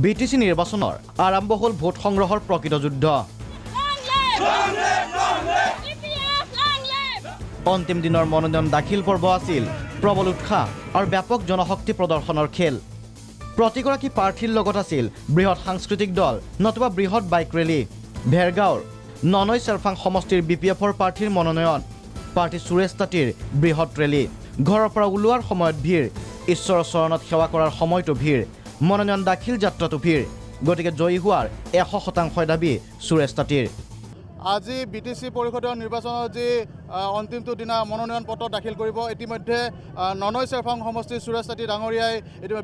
BTC নিৰ্বাচনৰ আৰম্ভ হ'ল ভোট সংগ্ৰহৰ প্ৰকৃত যুদ্ধ অন্তিম দিনৰ মনোনয়ন দাখিল পৰ্ব আছিল প্ৰবল উৎসাহ আৰু ব্যাপক জনশক্তি প্ৰদৰ্শনৰ খেল প্ৰতিগৰাকী প্ৰাৰ্থীৰ লগত আছিল বৃহৎ সাংস্কৃতিক দল নতুবা বৃহৎ বাইক ৰেলী ভেৰগাঁৱৰ ননৈ চেৰফাং সমষ্টিৰ বিপিএফৰ প্ৰাৰ্থীৰ মনোনয়ন প্ৰাৰ্থী সুৰেশ তাঁতীৰ বৃহৎ ৰেলী ঘৰৰ পৰা ওলোৱাৰ সময়ত ভিৰ ঈশ্বৰৰ চৰণত সেৱা কৰাৰ সময়তো ভিৰ মনোনয়ন দাখিল যাত্ৰাটো ভিৰ গতিকে জয়ী হোৱাৰ 100% দাবী সুৰেশ তাঁতীৰ আজি বিটিসি পৰিষদীয় নিৰ্বাচনৰ যি অন্তিমটো দিনা মনোনয়ন পত্ৰ দাখিল কৰিব ইতিমধ্যে ননৈ চেৰফাং সমষ্টিৰ সুৰেশ তাঁতী ডাঙৰীয়াই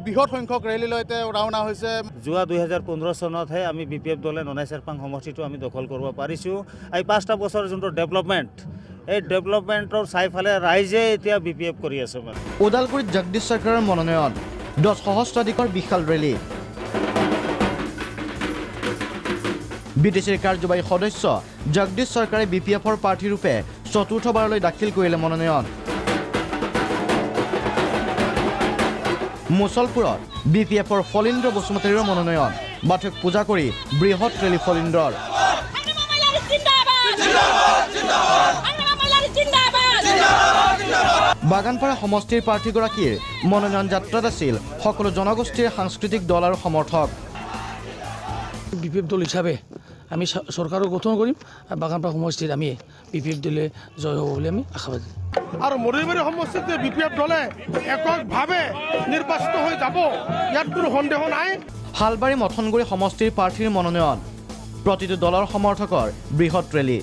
বৃহৎ সংখ্যক ৰেলীলৈ ৰাওনা হৈছে যোৱা 2015 চনতহে আমি বিপিএফ দলে ননৈ চেৰফাং সমষ্টিটো আমি দখল কৰিব পাৰিছোঁ এই 5টা বছৰ যোনটো ডেভেলপমেণ্ট এই ডেভেলপমেণ্টৰ চাইফালে ৰাইজে এতিয়া বিপিএফ কৰি আছে মানে ওদালগুৰিত জগদীশ চৰকাৰৰ মনোনয়ন 10 সহস্ৰাধিকৰ বিশাল ৰেলী বিটিসিৰ কাৰ্যবাহী সদস্য জগদীশ চৰকাৰে বিপিএফৰ প্ৰাৰ্থী ৰূপে চতুৰ্থবাৰলৈ দাখিল কৰিলে মনোনয়ন মুছলপুৰত বিপিএফৰ ফলিন্দ্ৰ বসুমতাৰীৰ মনোনয়ন বাথক পূজা কৰি বৃহৎ ৰেলী ফলিন্দ্ৰৰ বাগানপাৰা সমষ্টিৰ প্ৰাৰ্থীগৰাকীৰ মনোনয়ন যাত্ৰাত আছিল সকলো জনগোষ্ঠীৰ সাংস্কৃতিক দল আৰু সমৰ্থক বিপিএফ দল হিচাপে আমি চৰকাৰক গঠন কৰিম বাগানপাৰা সমষ্টিত আমি বিপিএফ দলে জয় হ'ব বুলি আমি আশাবাদী আৰু মৰিবাৰী সমষ্টিত বিপিএফ দলে এককভাৱে নিৰ্বাচিত হৈ যাব ইয়াত কোনো সন্দেহ নাই হালবাৰী মথনগুৰি সমষ্টিৰ প্ৰাৰ্থীৰ মনোনয়ন প্ৰতিটো দলৰ সমৰ্থকৰ বৃহৎ rally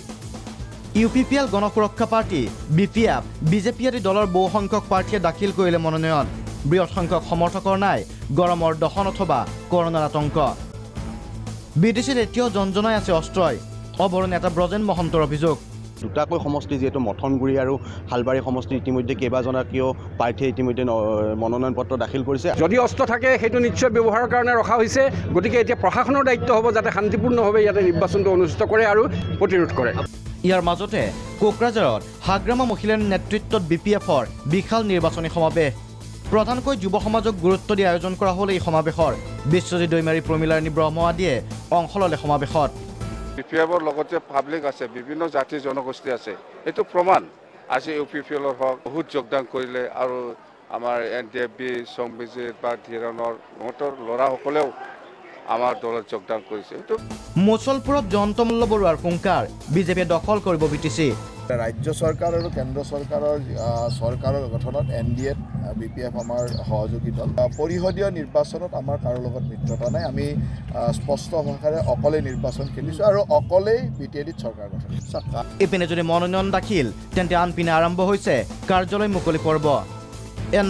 UPPL Ganasuraksha party BPF BJP আদি দলৰ বহু সংখ্যক প্ৰাৰ্থীয়ে দাখিল কৰিলে মনোনয়ন বৃহৎ সংখ্যক সমৰ্থকৰ নাই গৰমৰ দহন অথবা কৰোনাৰ আতংক বিটিসিৰ এতিয়াও জনজনাই আছে অস্ত্ৰই অৱৰ নেতা ব্ৰজেন মহন্তৰ অভিযোগ দুটাকৈ সমষ্টি যিহেতু মথনগুৰি আৰু হালবাৰী সমষ্টি ইতিমধ্যে কেইবাজনাকীয় প্ৰাৰ্থীয়ে ইতিমধ্যে মনোনয়ন পত্ৰ দাখিল কৰিছে যদি অস্ত্ৰ থাকে সেইটো নিশ্চয় ব্যৱহাৰৰ কাৰণে ৰখা হৈছে গতিকে এতিয়া প্ৰশাসনৰ দায়িত্ব হ'ব যাতে শান্তিপূৰ্ণভাৱে ইয়াতে নিৰ্বাচনটো অনুষ্ঠিত কৰে আৰু প্ৰতিৰোধ কৰে ইয়াৰ মাজতে কোকৰাঝাৰত হাগ্ৰামা মহিলাৰ নেতৃত্বত বিপিএফৰ বিশাল নিৰ্বাচনী সমাৱেশ প্ৰধানকৈ যুৱ সমাজক গুৰুত্ব দি আয়োজন কৰা হ'ল এই সমাৱেশৰ বিশ্বজিৎ দৈমাৰী প্ৰমিলাৰাণী ব্ৰহ্ম আদিয়ে অংশ ল'লে সমাৱেশত বিপিএফৰ লগতে পাব্লিক আছে বিভিন্ন জাতি জনগোষ্ঠী আছে এইটো প্ৰমাণ আজি ইউপিপিএলৰ হওক বহুত যোগদান কৰিলে আৰু আমাৰ NDFB সংবিজিত বা ধীৰণৰ সিহঁতৰ ল'ৰাসকলেও আমাৰ দলত যোগদান কৰিছে মুছলপুৰত জয়ন্ত মল্ল বৰুৱাৰ হুংকাৰ বিজেপিয়ে দখল কৰিব বিটিসি ৰাজ্য চৰকাৰ আৰু কেন্দ্ৰ চৰকাৰৰ গঠনত NDA বিপিএফ আমাৰ সহযোগী দল পৰিষদীয় নিৰ্বাচনত আমাৰ কাৰো লগত মিত্ৰতা নাই আমি স্পষ্ট ভাষাৰে অকলে নিৰ্বাচন খেলিছোঁ আৰু অকলেই বিটিএডিত চৰকাৰ গঠন ইপিনে যদি মনোনয়ন দাখিল তেন্তে আনপিনে আৰম্ভ হৈছে কাৰ্যালয় মুকলি পৰ্ব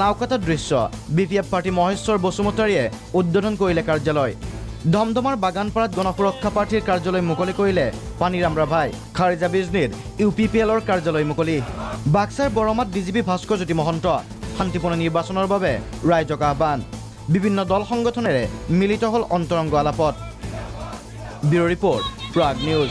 নাওকাটাৰ দৃশ্য বিপিএফ প্ৰাৰ্থী মহেশ্বৰ বসুমতাৰীয়ে উদ্বোধন কৰিলে কাৰ্যালয় দমদমাৰ বাগানপাৰাত গণসুৰক্ষা প্ৰাৰ্থীৰ কাৰ্যালয় মুকলি কৰিলে পানীৰাম ৰাভাই খাৰিজা বিজনীত ইউপিপিএলৰ কাৰ্যালয় মুকলি বাক্সাৰ বৰমাত ডিজিপি ভাস্কৰজ্যোতি মহন্ত শান্তিপূৰ্ণ নিৰ্বাচনৰ বাবে ৰাইজক আহ্বান বিভিন্ন দল সংগঠনেৰে মিলিত হ'ল অন্তৰংগ আলাপত ব্যুৰ ৰিপৰ্ট প্ৰাগ নিউজ